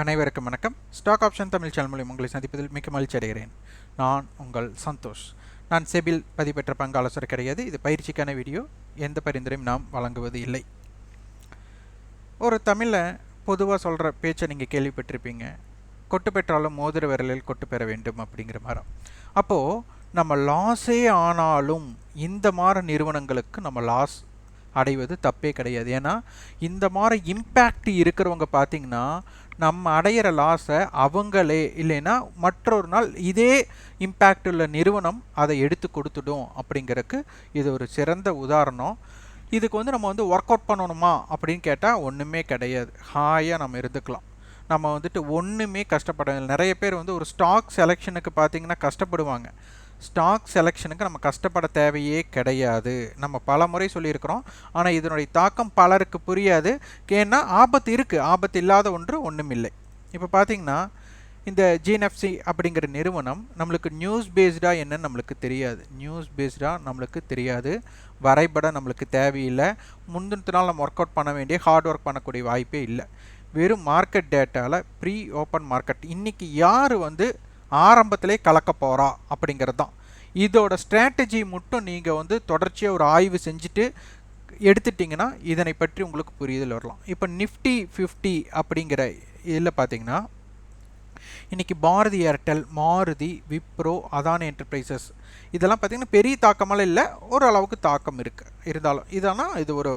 அனைவருக்கும் வணக்கம். Stock option Tamil channel மூலம் உங்களை சந்திப்பதில் மிக்க மகிழ்ச்சி அடைகிறேன். நான் உங்கள் சந்தோஷ். நான் செபில் பதிவு பங்கு ஆலோசனை கிடையாது. இது பயிற்சிக்கான வீடியோ. எந்த பரிந்துரையும் நாம் வழங்குவது இல்லை. ஒரு தமிழில் பொதுவாக சொல்கிற பேச்சை நீங்கள் கேள்விப்பட்டிருப்பீங்க. கொட்டு பெற்றாலும் மோதிர விரலில் கொட்டு பெற வேண்டும் அப்படிங்கிற மாதிரி. அப்போது நம்ம லாஸே ஆனாலும் இந்த மாதிரி நிறுவனங்களுக்கு நம்ம லாஸ் அடைவது தப்பே கிடையாது. ஏன்னா இந்த மாதிரி இம்பேக்ட் இருக்கிறவங்க பார்த்திங்கன்னா நம்ம அடையிற லாஸை அவங்களே இல்லைன்னா மற்றொரு நாள் இதே இம்பேக்ட் உள்ள நிறுவனம் அதை எடுத்து கொடுத்துடும் அப்படிங்கிறதுக்கு இது ஒரு சிறந்த உதாரணம். இதுக்கு நம்ம ஒர்க் அவுட் பண்ணணுமா அப்படின்னு கேட்டால் ஒன்றுமே கிடையாது. ஹாயாக நம்ம இருந்துக்கலாம். நம்ம ஒன்றுமே கஷ்டப்பட நிறைய பேர் ஒரு ஸ்டாக் செலெக்ஷனுக்கு பார்த்திங்கன்னா கஷ்டப்படுவாங்க. ஸ்டாக் செலெக்ஷனுக்கு நம்ம கஷ்டப்பட தேவையே கிடையாது. நம்ம பல முறை சொல்லியிருக்கிறோம். ஆனால் இதனுடைய தாக்கம் பலருக்கு புரியாது. ஏன்னா ஆபத்து இருக்குது. ஆபத்து இல்லாத ஒன்றும் இல்லை. இப்போ பார்த்திங்கன்னா இந்த Gnfc அப்படிங்கிற நிறுவனம் நம்மளுக்கு நியூஸ் பேஸ்டாக என்னன்னு நம்மளுக்கு தெரியாது. நியூஸ் பேஸ்டாக நம்மளுக்கு தெரியாது. வரைபடம் நம்மளுக்கு தேவையில்லை. முந்தின நாள் நம்ம ஒர்க் அவுட் பண்ண வேண்டிய ஹார்ட் ஒர்க் பண்ணக்கூடிய வாய்ப்பே இல்லை. வெறும் மார்க்கெட் டேட்டாவில் ப்ரீ ஓப்பன் மார்க்கெட் இன்றைக்கி யார் ஆரம்பத்திலே கலக்க போகிறா அப்படிங்கிறது தான். இதோட ஸ்ட்ராட்டஜி மட்டும் நீங்கள் தொடர்ச்சியாக ஒரு ஆய்வு செஞ்சுட்டு எடுத்துட்டிங்கன்னா இதனை பற்றி உங்களுக்கு புரிதல் வரலாம். இப்போ நிஃப்டி 50 அப்படிங்கிற இதில் பார்த்தீங்கன்னா இன்றைக்கி பாரதி ஏர்டெல், மாருதி, விப்ரோ, அதானி என்டர்பிரைசஸ் இதெல்லாம் பார்த்திங்கன்னா பெரிய தாக்கமெல்லாம் இல்லை, ஓரளவுக்கு தாக்கம் இருக்குது. இருந்தாலும் இது ஒரு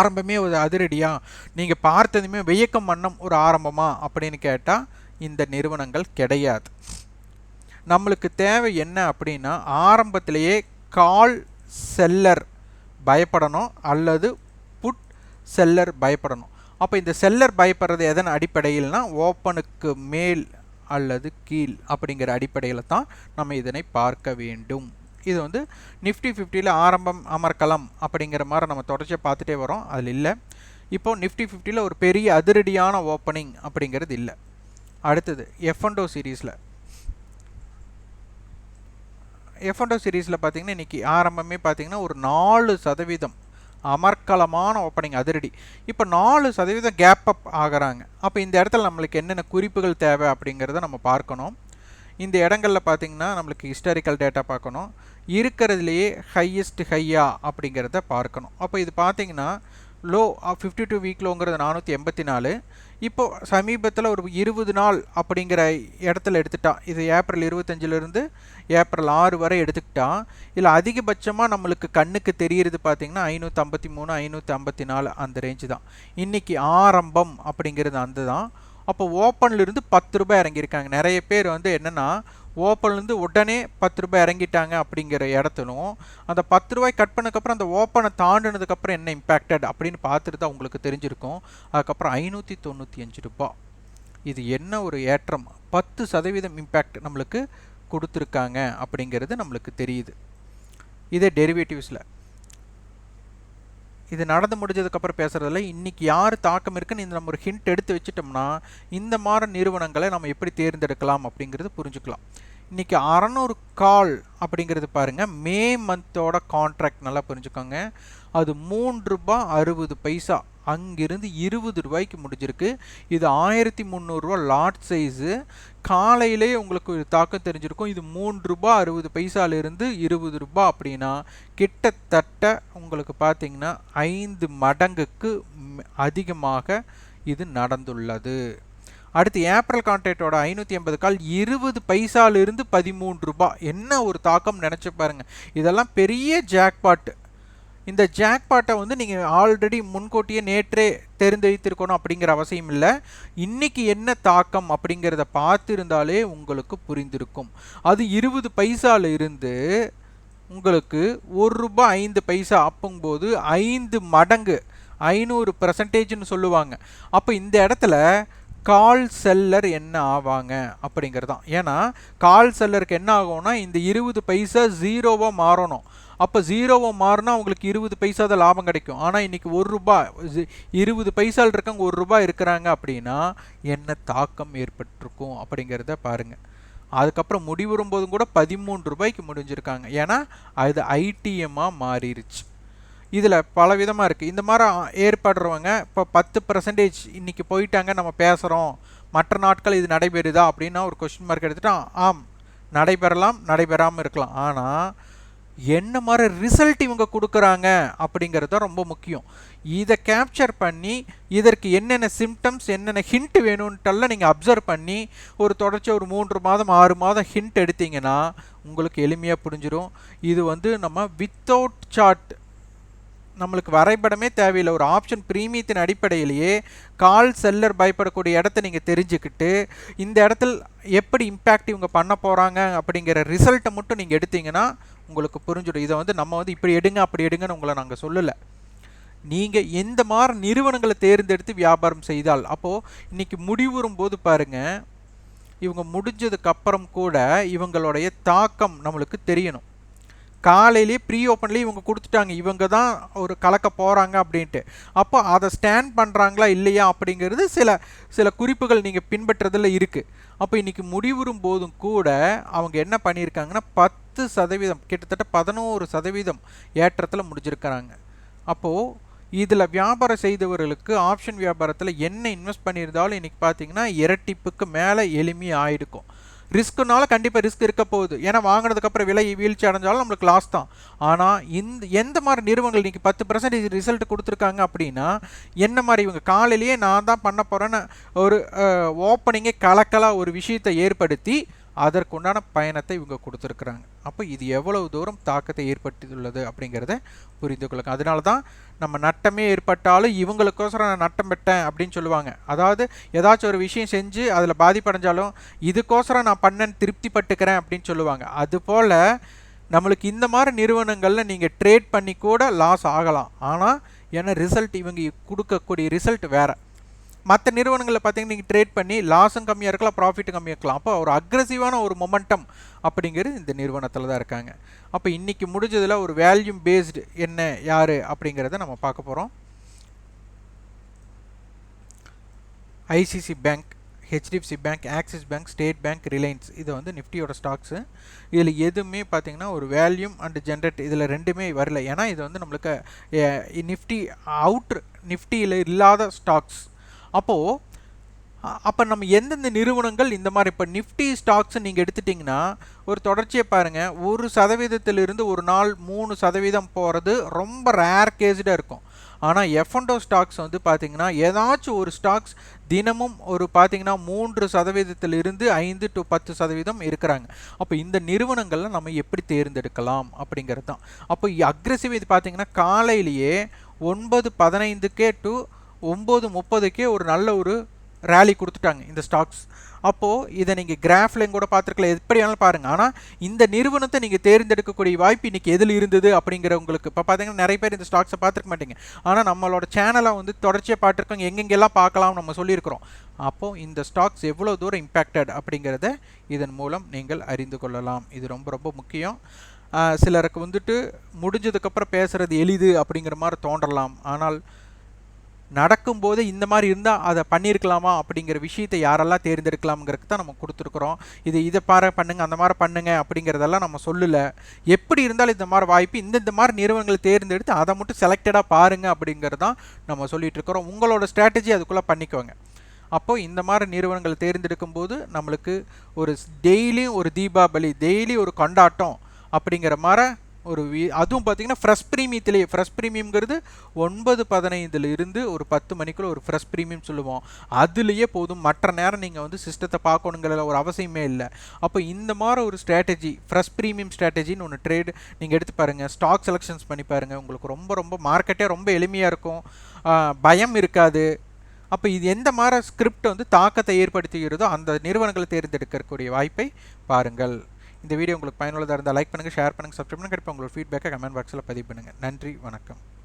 ஆரம்பமே ஒரு அதிரடியாக நீங்கள் பார்த்ததுமே வியக்கம் வண்ணம் ஒரு ஆரம்பமா அப்படின்னு கேட்டால் இந்த நிறுவனங்கள் கிடையாது. நம்மளுக்கு தேவை என்ன அப்படின்னா ஆரம்பத்திலேயே கால் செல்லர் பயப்படணும் அல்லது புட் செல்லர் பயப்படணும். அப்போ இந்த செல்லர் பயப்படுறது எதன் அடிப்படையில்னா ஓப்பனுக்கு மேல் அல்லது கீழ் அப்படிங்கிற அடிப்படையில் தான் நம்ம இதனை பார்க்க வேண்டும். இது நிஃப்டி 50ல் ஆரம்பம் அமர்க்கலாம் அப்படிங்கிற மாதிரி நம்ம தொடர்ச்சியாக பார்த்துட்டே வரோம். அதில் இல்லை. இப்போது நிஃப்டி 50ல் ஒரு பெரிய அதிரடியான ஓப்பனிங் அப்படிங்கிறது இல்லை. அடுத்தது F&O சீரீஸில் பார்த்திங்கன்னா இன்றைக்கி ஆரம்பமே பார்த்திங்கன்னா ஒரு 4% அமர்க்கலமான ஓப்பனிங் அதிரடி. இப்போ 4% கேப் அப் ஆகிறாங்க. அப்போ இந்த இடத்துல நம்மளுக்கு என்னென்ன குறிப்புகள் தேவை அப்படிங்கிறத நம்ம பார்க்கணும். இந்த இடங்களில் பார்த்திங்கன்னா நம்மளுக்கு ஹிஸ்டாரிக்கல் டேட்டா பார்க்கணும். இருக்கிறதுலையே ஹையஸ்ட் ஹையா அப்படிங்கிறத பார்க்கணும். அப்போ இது பார்த்திங்கன்னா லோ 52 வீக் லோங்கிறது 484. இப்போது சமீபத்தில் ஒரு 20 நாள் அப்படிங்கிற இடத்துல எடுத்துட்டா, இது ஏப்ரல் 25லேருந்து ஏப்ரல் 6 வரை எடுத்துக்கிட்டா, இல்லை அதிகபட்சமாக நம்மளுக்கு கண்ணுக்கு தெரிகிறது பார்த்திங்கன்னா 553, 554 அந்த ரேஞ்சு தான். இன்றைக்கி ஆரம்பம் அப்படிங்கிறது அந்த தான். அப்போ ஓப்பன்லேருந்து 10 ரூபாய் இறங்கியிருக்காங்க. நிறைய பேர் என்னென்னா ஓப்பன்லேருந்து உடனே 10 ரூபாய் இறங்கிட்டாங்க அப்படிங்கிற இடத்துலும் அந்த 10 ரூபாய் கட் பண்ணதுக்கப்புறம் அந்த ஓப்பனை தாண்டினதுக்கப்புறம் என்ன இம்பேக்டட் அப்படின்னு பார்த்துட்டு தான் உங்களுக்கு தெரிஞ்சிருக்கும். அதுக்கப்புறம் 595 ரூபாய். இது என்ன ஒரு ஏற்றம், 10% இம்பேக்ட் நம்மளுக்கு கொடுத்துருக்காங்க அப்படிங்கிறது நம்மளுக்கு தெரியுது. இதே டெரிவேட்டிவ்ஸில் இது நடந்து முடிஞ்சதுக்கப்புறம் பேசுகிறதில்ல. இன்றைக்கி யார் தாக்கம் இருக்குன்னு நம்ம ஒரு ஹிண்ட் எடுத்து வச்சுட்டோம்னா இந்த மாதிரி நிறுவனங்களை நம்ம எப்படி தேர்ந்தெடுக்கலாம் அப்படிங்கிறது புரிஞ்சுக்கலாம். இன்றைக்கி 600 கால் அப்படிங்கிறது பாருங்கள், மே மந்தோட கான்ட்ராக்ட் நல்லா புரிஞ்சுக்கோங்க. அது 3 ரூபாய் 60 பைசா, அங்கிருந்து 20 ரூபாய்க்கு முடிஞ்சிருக்கு. இது 1300 ரூபா லாட் சைஸு. காலையிலேயே உங்களுக்கு ஒரு தாக்கம் தெரிஞ்சிருக்கும். இது 3 ரூபாய் 60 பைசாலிருந்து 20 ரூபாய் அப்படின்னா கிட்டத்தட்ட உங்களுக்கு பார்த்திங்கன்னா 5 மடங்குக்கு அதிகமாக இது நடந்துள்ளது. அடுத்து ஏப்ரல் கான்ட்ராக்டோட 580 கால் 20 பைசாலிருந்து 13 ரூபாய். என்ன ஒரு தாக்கம் நினச்சி பாருங்கள். இதெல்லாம் பெரிய ஜாக்பாட்டு. இந்த ஜாக்பாட்டை நீங்கள் ஆல்ரெடி முன்கூட்டியே நேற்றே தெரிந்து வைத்திருக்கணும் அப்படிங்கிற அவசியம் இல்லை. இன்றைக்கி என்ன தாக்கம் அப்படிங்கிறத பார்த்துருந்தாலே உங்களுக்கு புரிந்திருக்கும். அது 20 பைசால இருந்து உங்களுக்கு 1 ரூபாய் 5 பைசா அப்போங்கும்போது 5 மடங்கு 500% சொல்லுவாங்க. அப்போ இந்த இடத்துல கால் செல்லர் என்ன ஆவாங்க அப்படிங்கிறதான். ஏன்னா கால் செல்லருக்கு என்ன ஆகும்னா இந்த 20 பைசா ஜீரோவாக மாறணும். அப்போ ஜீரோவாக மாறினா உங்களுக்கு 20 பைசா தான் லாபம் கிடைக்கும். ஆனால் இன்றைக்கி 1 ரூபாய் 20 பைசால் இருக்கவங்க 1 ரூபாய் இருக்கிறாங்க அப்படின்னா என்ன தாக்கம் ஏற்பட்டிருக்கும் அப்படிங்கிறத பாருங்கள். அதுக்கப்புறம் முடிவுறும்போதும் கூட 13 ரூபாய்க்கு முடிஞ்சிருக்காங்க. ஏன்னா அது ஐடிஎம்மாக மாறிடுச்சு. இதில் பல விதமாக இருக்குது. இந்த மாதிரி ஏற்படுறவங்க இப்போ 10% இன்றைக்கி போயிட்டாங்க, நம்ம பேசுகிறோம், மற்ற நாட்கள் இது நடைபெறுதா அப்படின்னா ஒரு கொஸ்டின் மார்க் எடுத்துகிட்டா ஆம், நடைபெறலாம், நடைபெறாமல் இருக்கலாம். ஆனால் என்ன மாதிரி ரிசல்ட் இவங்க கொடுக்குறாங்க அப்படிங்கிறது தான் ரொம்ப முக்கியம். இதை கேப்சர் பண்ணி இதற்கு என்னென்ன சிம்டம்ஸ், என்னென்ன ஹிண்ட் வேணும்ன்ட்டெல்லாம் நீங்கள் அப்சர்வ் பண்ணி ஒரு தொடர்ச்சியாக ஒரு 3 மாதம் 6 மாதம் ஹிண்ட் எடுத்தீங்கன்னா உங்களுக்கு எளிமையாக புரிஞ்சிடும். இது வந்து நம்ம வித்தவுட் சார்ட், நம்மளுக்கு வரைபடமே தேவையில்லை, ஒரு ஆப்ஷன் பிரீமியத்தின் அடிப்படையிலேயே கால் செல்லர் பயப்படக்கூடிய இடத்த நீங்கள் தெரிஞ்சுக்கிட்டு இந்த இடத்துல எப்படி இம்பேக்ட் இவங்க பண்ண போகிறாங்க அப்படிங்கிற ரிசல்ட்டை மட்டும் நீங்கள் எடுத்தீங்கன்னா உங்களுக்கு புரிஞ்சிடும். இதை வந்து நம்ம வந்து இப்படி எடுங்க அப்படி எடுங்கன்னு உங்களை நாங்கள் சொல்லலை. நீங்கள் எந்த மாதிரி நிறுவனங்களை தேர்ந்தெடுத்து வியாபாரம் செய்தால், அப்போது இன்றைக்கி முடிவுறும் போது பாருங்கள், இவங்க முடிஞ்சதுக்கப்புறம் கூட இவங்களுடைய தாக்கம் நம்மளுக்கு தெரியணும். காலையிலே ப்ரீ ஓப்பன்லேயே இவங்க கொடுத்துட்டாங்க, இவங்க தான் ஒரு கலக்க போகிறாங்க அப்படின்ட்டு. அப்போ அதை ஸ்டாண்ட் பண்ணுறாங்களா இல்லையா அப்படிங்கிறது சில குறிப்புகள் நீங்கள் பின்பற்றுறதில் இருக்குது. அப்போ இன்றைக்கி முடிவுறும் போதும் கூட அவங்க என்ன பண்ணியிருக்காங்கன்னா 10%, கிட்டத்தட்ட 11% ஏற்றத்தில் முடிஞ்சிருக்கிறாங்க. அப்போது இதில் வியாபாரம் செய்தவர்களுக்கு ஆப்ஷன் வியாபாரத்தில் என்ன இன்வெஸ்ட் பண்ணியிருந்தாலும் இன்றைக்கி பார்த்தீங்கன்னா இரட்டிப்புக்கு மேலே எளிமையாக ஆகிருக்கும். ரிஸ்க்குனால கண்டிப்பாக ரிஸ்க் இருக்க போகுது, ஏன்னா வாங்கினதுக்கப்புறம் விலை வீழ்ச்சி அடைஞ்சாலும் நம்மளுக்கு லாஸ் தான். ஆனால் எந்த மாதிரி நிறுவனங்கள் இன்றைக்கி 10% ரிசல்ட் கொடுத்துருக்காங்க அப்படின்னா, என்ன மாதிரி இவங்க காலையிலேயே நான் தான் பண்ண போகிறேன்னு ஒரு ஓப்பனிங்கே கலக்கலாக ஒரு விஷயத்தை ஏற்படுத்தி அதற்குண்டான பயணத்தை இவங்க கொடுத்துருக்குறாங்க. அப்போ இது எவ்வளவு தூரம் தாக்கத்தை ஏற்படுத்தியுள்ளது அப்படிங்கிறத புரிந்து கொள்ளுங்க. அதனால தான் நம்ம நட்டமே ஏற்பட்டாலும் இவங்களுக்கோசரம் நான் நட்டம் பெற்றேன் அப்படின்னு சொல்லுவாங்க. அதாவது ஏதாச்சும் ஒரு விஷயம் செஞ்சு அதில் பாதிப்படைஞ்சாலும் இதுக்கோசரம் நான் பண்ணேன்னு திருப்திப்பட்டுக்கிறேன் அப்படின்னு சொல்லுவாங்க. அதுபோல் நம்மளுக்கு இந்த மாதிரி நிறுவனங்களில் நீங்கள் ட்ரேட் பண்ணி கூட லாஸ் ஆகலாம். ஆனால் ஏன்னா ரிசல்ட் இவங்க கொடுக்கக்கூடிய ரிசல்ட் வேறு. மற்ற நிறுவனங்களில் பார்த்தீங்கன்னா நீங்கள் ட்ரேட் பண்ணி லாஸும் கம்மியாக இருக்கலாம், ப்ராஃபிட்டும் கம்மியாக இருக்கலாம். அப்போ ஒரு அக்ரெசிவான ஒரு மொமெண்டம் அப்படிங்கிறது இந்த நிறுவனத்தில் தான் இருக்காங்க. அப்போ இன்றைக்கி முடிஞ்சதில் ஒரு வேல்யூம் பேஸ்டு என்ன யார் அப்படிங்கிறத நம்ம பார்க்க போகிறோம். ICC bank, HDFC bank, axis bank, state bank, Reliance, இது வந்து நிஃப்டியோட ஸ்டாக்ஸு. இதில் எதுவுமே பார்த்திங்கன்னா ஒரு வேல்யூம் அண்ட் ஜென்ரேட் இதில் ரெண்டுமே வரல. ஏன்னா இது வந்து நம்மளுக்கு நிஃப்டி நிஃப்டியில் இல்லாத ஸ்டாக்ஸ். அப்போ நம்ம எந்தெந்த நிறுவனங்கள் இந்த மாதிரி இப்போ நிஃப்டி ஸ்டாக்ஸ் நீங்கள் எடுத்துட்டிங்கன்னா ஒரு தொடர்ச்சியை பாருங்கள், 1% ஒரு நாள் 3% போகிறது ரொம்ப ரேர் கேஸ்டாக இருக்கும். ஆனால் F&O ஸ்டாக்ஸ் வந்து பார்த்திங்கன்னா ஏதாச்சும் ஒரு ஸ்டாக்ஸ் தினமும் ஒரு பார்த்திங்கன்னா 3% 5 to 10% இருக்கிறாங்க. அப்போ இந்த நிறுவனங்களில் நம்ம எப்படி தேர்ந்தெடுக்கலாம் அப்படிங்கிறது தான். அப்போ அக்ரெசிவ் இது பார்த்திங்கன்னா காலையிலேயே 9:15 to 9:30 ஒரு நல்ல ஒரு ரேலி கொடுத்துட்டாங்க இந்த ஸ்டாக்ஸ். அப்போது இதை நீங்கள் கிராஃப்லையும் கூட பார்த்துருக்கலாம், எப்படி வேணாலும் பாருங்கள். ஆனால் இந்த நிறுவனத்தை நீங்கள் தேர்ந்தெடுக்கக்கூடிய வாய்ப்பு இன்றைக்கி எதில் இருந்தது அப்படிங்கிற உங்களுக்கு இப்போ பார்த்தீங்கன்னா நிறைய பேர் இந்த ஸ்டாக்ஸை பார்த்துருக்க மாட்டீங்க. ஆனால் நம்மளோட சேனலை வந்து தொடர்ச்சியாக பார்த்துருக்கோங்க, எங்கெங்கெல்லாம் பார்க்கலாம் நம்ம சொல்லியிருக்கிறோம். அப்போது இந்த ஸ்டாக்ஸ் எவ்வளோ தூரம் இம்பேக்டட் அப்படிங்கிறத இதன் மூலம் நீங்கள் அறிந்து கொள்ளலாம். இது ரொம்ப ரொம்ப முக்கியம். சிலருக்கு வந்துட்டு முடிஞ்சதுக்கப்புறம் பேசுகிறது எளிது அப்படிங்கிற மாதிரி தோன்றலாம். ஆனால் நடக்கும்போது இந்த மாதிரி இருந்தால் அதை பண்ணியிருக்கலாமா அப்படிங்கிற விஷயத்தை யாரெல்லாம் தேர்ந்தெடுக்கலாம்ங்கிறதுக்கு தான் நம்ம கொடுத்துருக்குறோம். இதை பண்ணுங்கள், அந்த மாதிரி பண்ணுங்கள் அப்படிங்கிறதெல்லாம் நம்ம சொல்லலை. எப்படி இருந்தாலும் இந்த மாதிரி வாய்ப்பு இந்த மாதிரி நிறுவனங்களை தேர்ந்தெடுத்து அதை மட்டும் செலக்டடாக பாருங்கள் அப்படிங்கிறது தான் நம்ம சொல்லிகிட்டு இருக்கிறோம். உங்களோட ஸ்ட்ராட்டஜி அதுக்குள்ளே பண்ணிக்கோங்க. அப்போது இந்த மாதிரி நிறுவனங்களை தேர்ந்தெடுக்கும் போது நம்மளுக்கு ஒரு டெய்லியும் ஒரு தீபாவளி, டெய்லி ஒரு கொண்டாட்டம் அப்படிங்கிற மாதிரி ஒரு அதுவும் பார்த்திங்கன்னா ஃப்ரெஷ் ப்ரீமியத்திலேயே, ஃப்ரெஷ் ப்ரீமியம்ங்கிறது 9:15 ஒரு 10 மணிக்குள்ளே ஒரு ஃப்ரெஷ் ப்ரீமியம் சொல்லுவோம். அதுலேயே போதும், மற்ற நேரம் நீங்கள் வந்து சிஸ்டத்தை பார்க்கணுங்கிற ஒரு அவசியமே இல்லை. அப்போ இந்த மாதிரி ஒரு ஸ்ட்ராட்டஜி, ஃப்ரெஷ் ப்ரீமியம் ஸ்ட்ராட்டஜின்னு ஒன்று ட்ரேட் நீங்கள் எடுத்து பாருங்கள், ஸ்டாக் செலெக்ஷன்ஸ் பண்ணி பாருங்கள். உங்களுக்கு ரொம்ப ரொம்ப மார்க்கெட்டே ரொம்ப எளிமையாக இருக்கும், பயம் இருக்காது. அப்போ இது எந்த மாதிரி ஸ்கிரிப்ட் வந்து தாக்கத்தை ஏற்படுத்துகிறதோ அந்த நிறுவனங்களை தேர்ந்தெடுக்கக்கூடிய வாய்ப்பை பாருங்கள். இந்த வீடியோ உங்களுக்கு பயனுள்ளதாக இருந்தால் லைக் பண்ணுங்கள், ஷேர் பண்ணுங்கள், சப்ஸ்கிரைப் பண்ணுங்கள். கண்டிப்பாக உங்களோட ஃபீட்பேக்கை கமெண்ட் பாக்ஸில் பதிவு பண்ணுங்கள். நன்றி, வணக்கம்.